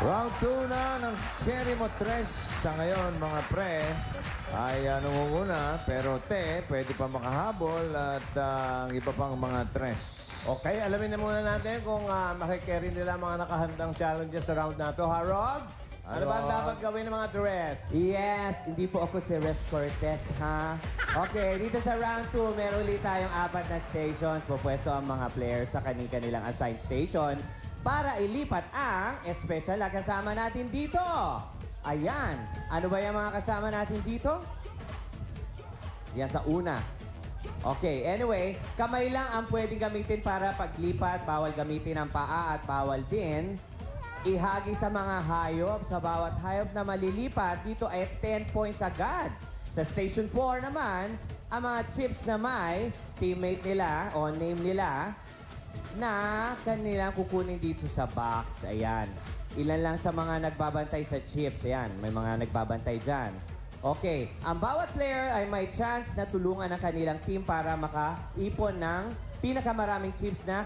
Round 2 na ng Carry Mo Tres. Sa ngayon, mga pre, ay nangunguna. Pero te, pwede pa makahabol at ang iba pang mga tres. Okay, alamin na muna natin kung makikerry nila mga nakahandang challenges sa round na to. Harold, ano ba ang dapat gawin ng mga dress? Yes, hindi po ako si Res Cortez, ha? Okay, dito sa round 2, meron ulit tayong 4 na stations. Pupwesto ang mga players sa kanilang assigned station para ilipat ang special na kasama natin dito. Ayan. Ano ba yung mga kasama natin dito? Yan sa una. Okay, anyway, kamay lang ang pwedeng gamitin para paglipat. Bawal gamitin ang paa at bawal din ihagi sa mga hayop. Sa bawat hayop na malilipat, dito ay 10 points agad. Sa Station 4 naman, ang mga chips na may teammate nila o name nila na kanilang kukunin dito sa box. Ayan. Ilan lang sa mga nagbabantay sa chips. Ayan, may mga nagbabantay dyan. Okay, ang bawat player ay may chance na tulungan ang kanilang team para makaipon ng pinakamaraming chips na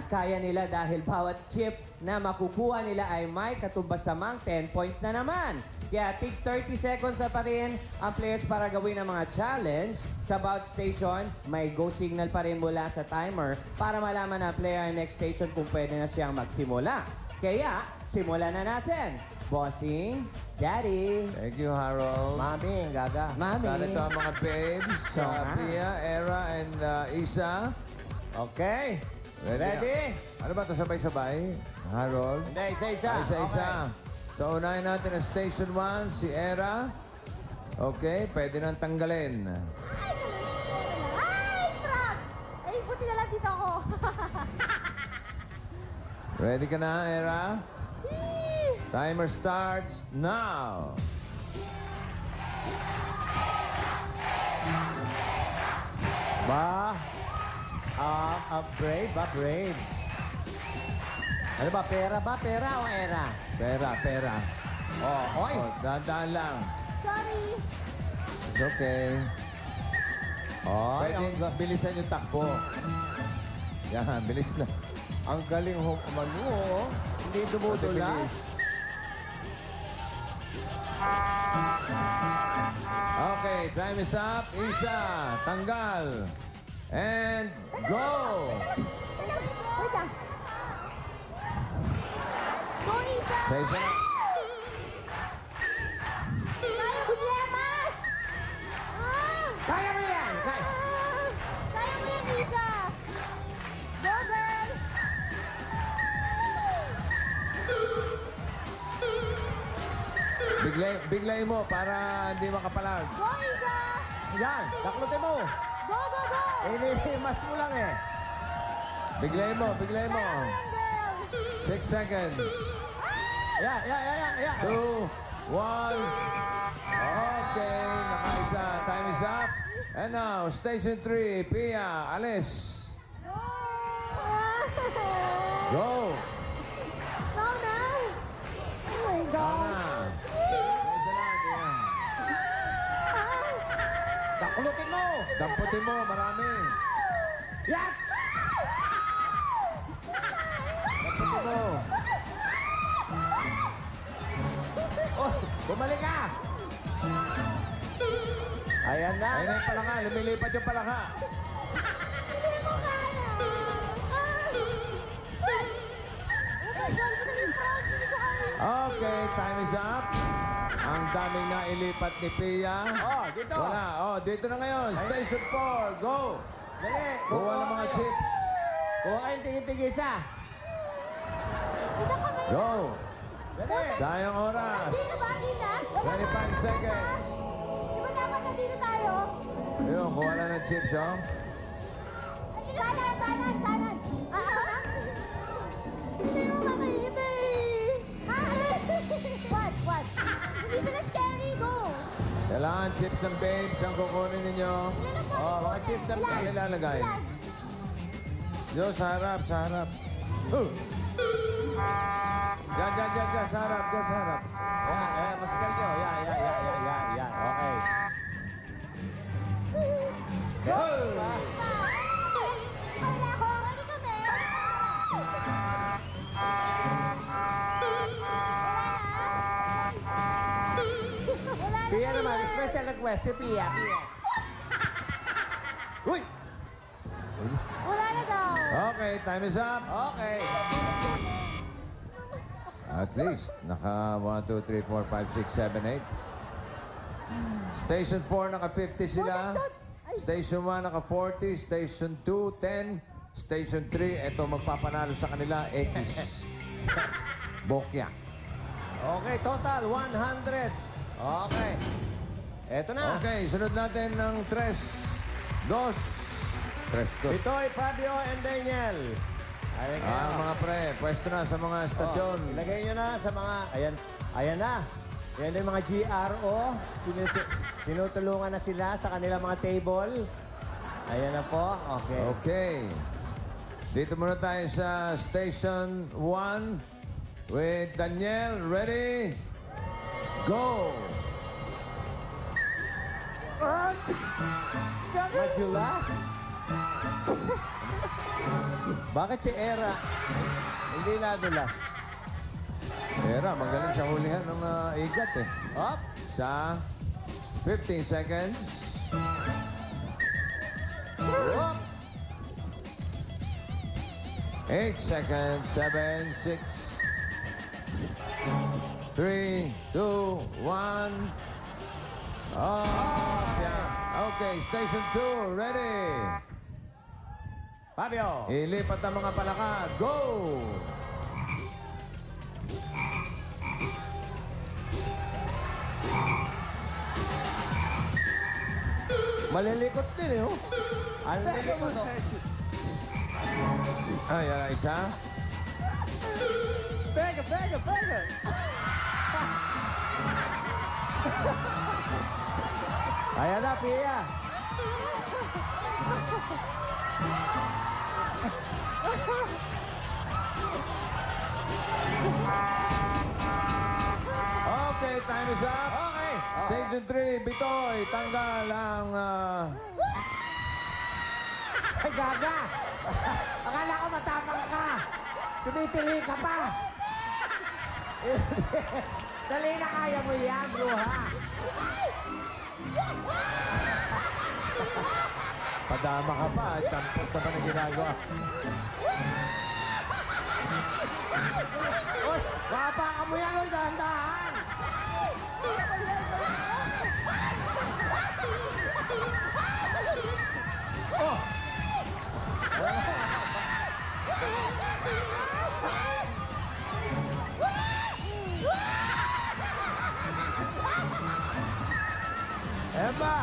kaya nila dahil bawat chip na makukuha nila ay may katumpasamang 10 points na naman. Kaya take 30 seconds na pa rin ang players para gawin ang mga challenge. Sa bawat station, may go signal pa rin mula sa timer para malaman ng player ang next station kung pwede na siyang magsimula. Kaya, simulan na natin. Bossing, Daddy. Thank you, Harold. Mami, Gaga. Mami. Narito ang mga babes, Pia, Era, and Isa. Okay. Ready? Ano ba ito? Sabay-sabay? Harold? Hindi, isa-isa. Isa-isa. So, unahin natin ang Station 1, si Era. Okay, pwede nang tanggalin. Ay, Frank! Ay, buti na lang dito ako. Ready ka na, Era? Timer starts now. Brave ba? Brave. Ano ba? Pera ba? Pera o era? Pera. Oh, oy. Oh, dahan-dahan lang. Sorry. It's okay. Oy, Pwede bilisan yung takbo. Yan, bilis na. ang galing umano, oh. Hindi dumudula. Bilis. Okay, time is up. Isa, tanggal. And go! Wait lang. Go, Isa! Sa isa na. Kaya mo yan, Mas! Kaya mo yan! Kaya. Kaya mo yan, Isa! Go, girl! Biglay mo para hindi makapalag. Go, Isa! Yan, daklutin mo. Go, go, go! Inihimas mo lang eh. Biglay mo. Kaya mo yan, girl! 6 seconds. Yan. 2, 1. Okay, nakaisa. Time is up. And now, Station 3, Pia, Alice. Go! No, no! Oh my God! Tama. Isa lang, Pia. Daklutin mo. Damputin mo, marami. Yan. Damputin mo. Oh, bumalik ka. Ayan na. Ayun na yung palaka. Lumilipat yung palaka. Hindi ko kaya! Oh my God! Please, Frank! Hindi ko kaya! Okay, time is up. Ang daming nailipat ni Pia. Oh, dito. Wala. Oh, dito na ngayon. Station 4, go! Dali. Kuha ng mga chips. Kuha kayong tingin-tigisa. Isa pa ngayon! Go! Dali. Sayang oras. Dito ba? Dito? 25 seconds. Di ba dapat nandito tayo? Ayun, kuha na ng chips, oh. Tanan! Ako na? Hindi mo makikita eh. What? Hindi sila scary, go! Kailangan chips ng babes ang kukunin ninyo. Oh, mga chips na Ilan ilalagay? Yo, sa harap. Diyan, sa harap. Yan, mas kalyo. Yan. Okay. Go! Wala ko! Ready kami! special request si Pia. Uy! Wala na daw. Okay, time is up. Okay. At least, naka 1, 2, 3, 4, 5, 6, 7, 8. Station 4, naka 50 sila. Station 1, naka 40. Station 2, 10. Station 3, eto magpapanalo sa kanila, X. Bokya. Okay, total 100. Okay. Eto na. Okay, sunod natin ng 3, 2. 3, 2. Bitoy, Fabio, and Daniel. Ayan kayo. Mga pre, pwesto na sa mga estasyon. Ilagay nyo na sa mga... Ayan na. Yan yung mga GRO. Tinutulungan na sila sa kanilang mga table. Ayan na po. Okay. Okay. Dito muna tayo sa Station 1 with Daniel. Ready? Go! Madulas? Bakit si Era hindi nadulas? Era, magaling sa hulihan ng igat eh. Up. Sa 15 seconds. Up. 8 seconds. 7, 6, 3, 2, 1. Oh, yeah. Okay, Station 2, ready? Fabio. Ilipat ang mga palaka. Go! Malilikot din eh, oh. Ang lilikot, oh. Ay, yan ang isa. Pega! Ayan na, Pia. Okay, time is up. Okay. Station 3, Bitoy. Tanggal ang... Ay, gaga! Akala ko matapang ka! Tumitili ka pa! Dali na kaya mo yan, bruha! Padama ka pa. Tampot naman ang ginagawa. Uy! Mapakan mo yan, uy! Dahan-dahan! Oh! Emma!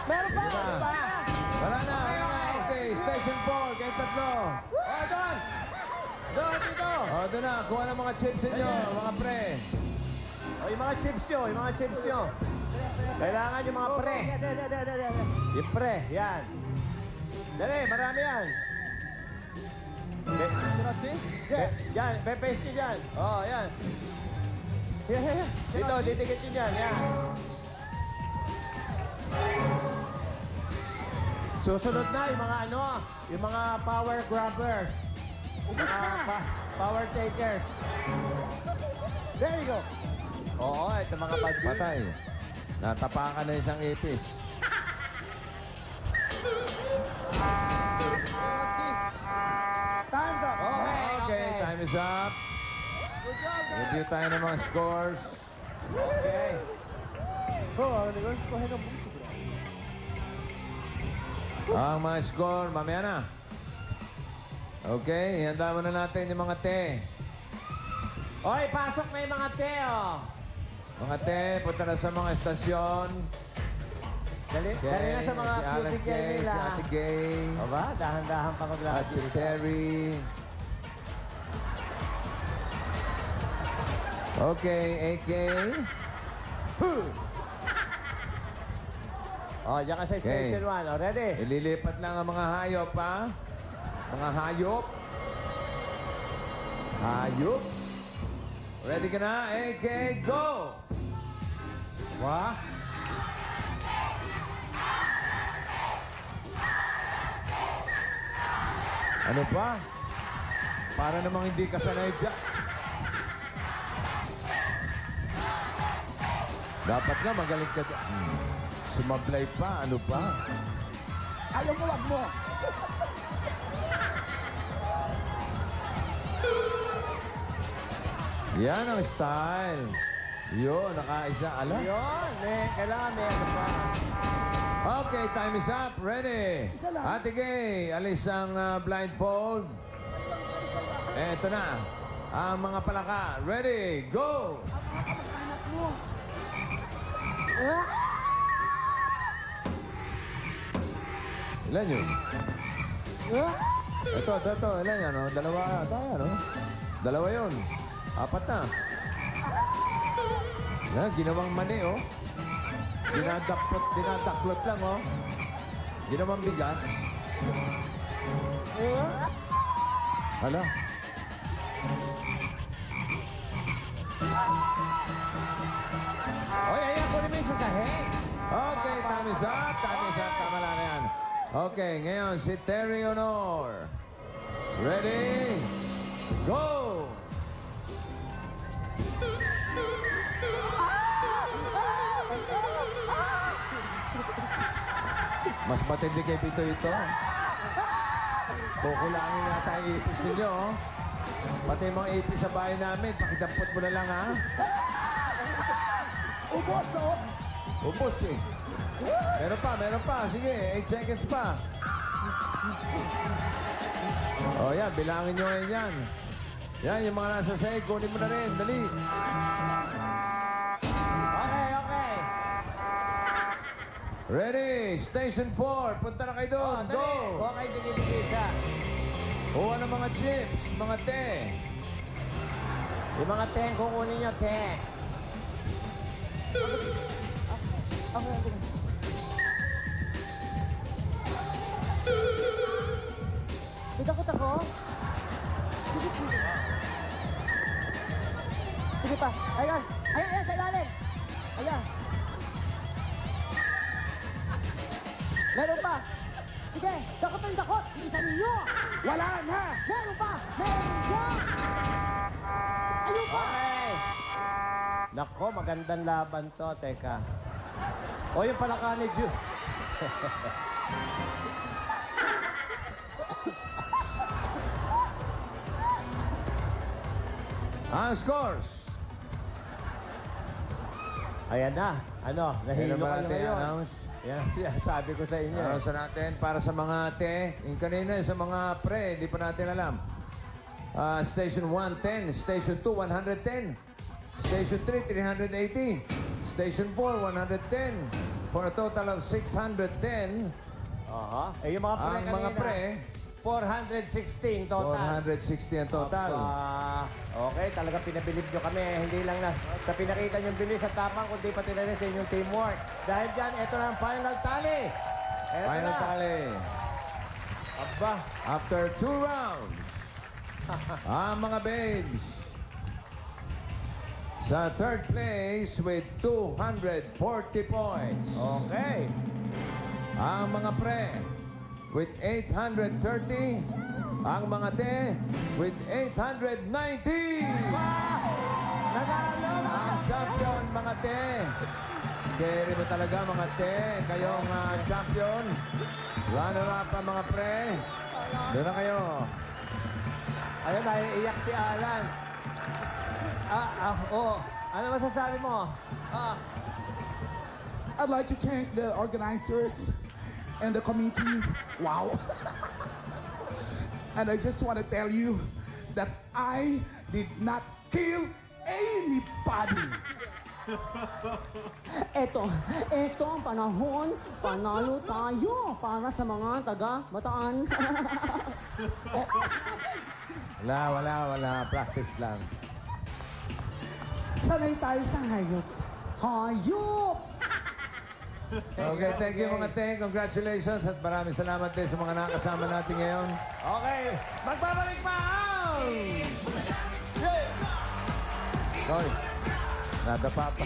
Meron pa! Meron pa! Wala na. Okay, Station 4. Kayo tatlo. Oh, doon! Doon, dito! O, doon na. Kuha ng mga chips ninyo, mga pre. Oh, yung mga chips nyo, yung mga chips nyo. Kailangan yung mga pre. Yung pre, yan. Dali, marami yan. Yan, pe-paste nyo dyan. Oh, yan. Dito, didikit nyo dyan, yan. Susunod na yung mga ano, yung mga power grabbers. Mga power takers. There you go. Oo, ito mga bad boy. Patay. Natapakan na isang ipis. Time's up. Okay, time is up. Review tayo ng mga scores. Okay. Ang mga score, mamaya na. Okay, ihanda muna natin yung mga te. Oy, pasok na yung mga teo. Mga te, punta na sa mga estasyon. Dali na sa mga si Alan cubicle Gay, nila. si Ate Gay, Aba, dahan-dahan pa at maglakad. si Terry. Okay, AK. Oh, diyan ka sa Station 1. Oh, ready? Ililipat lang ang mga hayop, ha? Mga hayop. Hayop. Ready ka na? AK, go! Wah. Ano ba? Para namang hindi ka sanay dyan. Dapat nga magaling ka. Sumablay pa, ano pa? Ayaw mo, wag mo. Yan ang style. Yun, nakaisa. Ala. Yun, kailangan may ano pa. Okay, time is up. Ready? Ate Gay, alis ang blindfold. Eto na. Ang mga palaka. Ready? Go! Ilan yun? Ito. Ilan yan, no? Dalawa tayo, no? Dalawa yun. Apat na. Yan, ginawang mani, oh. Dinadaklot lang, oh. Ginawang bigas. Hala. Oy, ayan ko naman sa sahig. Okay, time is up. Tama lang yan. Okay, ngayon si Terry Honor. Ready? Go! Mas matindi kay Pito ito. Kukulangin yata ang ipis ninyo, oh. Pati yung mga ipis sa bahay namin, pakidampot mo na lang, ha? Ubos, oh. Ubus, eh. Meron pa. Sige, 8 seconds pa. Oh, yan. Bilangin nyo ngayon yan. Yan, yung mga nasa sahig, kunin mo na rin. Dali. Okay. Ready? Station 4. Punta na kayo doon. Go! Okay, bigay-bigay. Kuha ng mga chips, mga te. Yung mga teng, kukunin nyo, teng. Takot ako. Sige pa. Ayan, sa ilalim. Ayan. Meron pa. Sige, dakot ng dakot. Bilisan ninyo. Wala na! Meron pa. Meron pa. Ayun pa. Okay. Nako, magandang laban to. Teka. O, yung palaka ni Ju. Ang scores. Ayan na. Ano, nahilo Ano ba kayo natin ngayon. announce? Yan, sabi ko sa inyo. Announce natin para sa mga te. Yung kanina sa mga pre, di pa natin alam. Station 110, Station 2, 110. Station 3, 380. Station 4, 110. For a total of 610. Eh, yung mga pre Ang kanina. mga pre, 416 total. 460 ang total. Okay, talaga pinabilib nyo kami. Hindi lang na sa pinakita nyong bilis at tapang, kundi pati na rin sa inyong teamwork. Dahil dyan, ito na ang final tally. Eto Final na. tally. Aba, After 2 rounds, ang mga babes sa third place with 240 points. okay. Ang mga pre with 830. Ang mga te with 890. Nanalo! Ang champion, mga te. Carry mo talaga, mga te. Kayong champion. Runner-up ang mga pre. Doon na kayo. Ayun, naiiyak si Alan. Ano masasabi mo? I'd like to thank the organizers and the committee. Wow. And I just want to tell you that I did not kill anybody. Eto ang panahon, panalo tayo para sa mga taga-Bataan. Wala. Practice lang. Sanay tayo sa hayop. Hayop! Okay, thank you mga te. Congratulations at maraming salamat din sa mga nakasama natin ngayon. Okay, magbabalik pa ang... Hoy, nadapa pa.